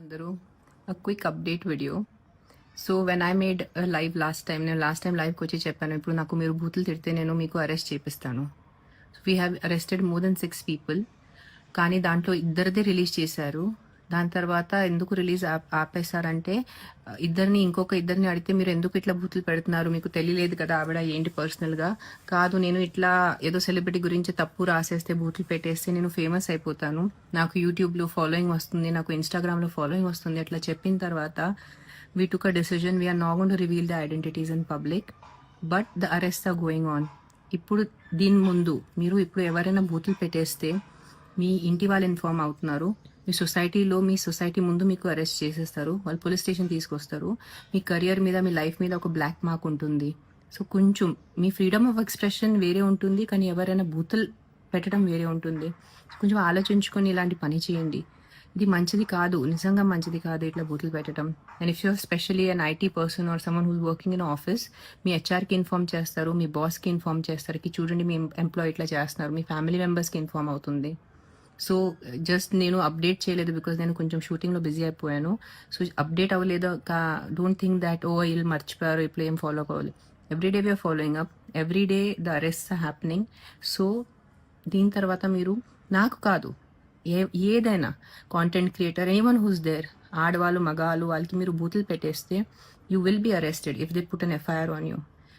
అందరూ quick update video. So when I made live నేను last time లైవ్కి వచ్చి చెప్పాను, ఇప్పుడు నాకు మీరు బూతులు తిడితే నేను మీకు అరెస్ట్ చేపిస్తాను. We have arrested more than 6 people, కానీ దాంట్లో ఇద్దరిదే రిలీజ్ చేశారు. దాని తర్వాత ఎందుకు రిలీజ్ ఆపేశారంటే, ఇంకొక ఇద్దరిని అడిగితే మీరు ఎందుకు ఇట్లా బూతులు పెడుతున్నారు, మీకు తెలియలేదు కదా ఆవిడ ఏంటి పర్సనల్గా. కాదు, నేను ఇట్లా ఏదో సెలబ్రిటీ గురించి తప్పు రాసేస్తే బూతులు పెట్టేస్తే నేను ఫేమస్ అయిపోతాను, నాకు యూట్యూబ్లో ఫాలోయింగ్ వస్తుంది, నాకు ఇన్స్టాగ్రామ్లో ఫాలోయింగ్ వస్తుంది. అట్లా చెప్పిన తర్వాత we took a decision, we are not going to reveal the identities in public, but the arrest are going on. ఇప్పుడు దీని ముందు మీరు ఇప్పుడు ఎవరైనా బూతులు పెట్టేస్తే మీ ఇంటి వాళ్ళు ఇన్ఫార్మ్ అవుతున్నారు, మీ సొసైటీ ముందు మీకు అరెస్ట్ చేసేస్తారు, వాళ్ళు పోలీస్ స్టేషన్ తీసుకొస్తారు. మీ కెరియర్ మీద, మీ లైఫ్ మీద ఒక బ్లాక్ మార్క్ ఉంటుంది. సో కొంచెం మీ ఫ్రీడమ్ ఆఫ్ ఎక్స్ప్రెషన్ వేరే ఉంటుంది, కానీ ఎవరైనా బూతులు పెట్టడం వేరే ఉంటుంది. కొంచెం ఆలోచించుకొని ఇలాంటి పని చేయండి. ఇది మంచిది కాదు, నిజంగా మంచిది కాదు ఇట్లా బూతులు పెట్టడం. And if you're specially an IT person or someone who's working in office, మీ హెచ్ఆర్కి ఇన్ఫార్మ్ చేస్తారు, మీ బాస్కి ఇన్ఫార్మ్ చేస్తారు, చూడండి మీ ఎంప్లాయీ ఇట్లా చేస్తున్నారు, మీ ఫ్యామిలీ మెంబర్స్కి ఇన్ఫార్మ్ అవుతుంది. సో జస్ట్ నేను అప్డేట్ చేయలేదు బికాజ్ నేను కొంచెం షూటింగ్లో బిజీ అయిపోయాను. సో అప్డేట్ అవ్వలేదు, డోంట్ థింక్ దాట్ వీళ్ళు మర్చిపోయారు, ఇప్పుడు ఏం ఫాలో అవ్వాలి. Everyday we are following up, everyday the arrest are happening. So దీని తర్వాత మీరు నాకు కాదు, ఏదైనా content creator, anyone who's there, ఆడవాళ్ళు మగాళ్ళు, వాళ్ళకి మీరు బూతులు పెట్టేస్తే you will be arrested if they put an FIR on you.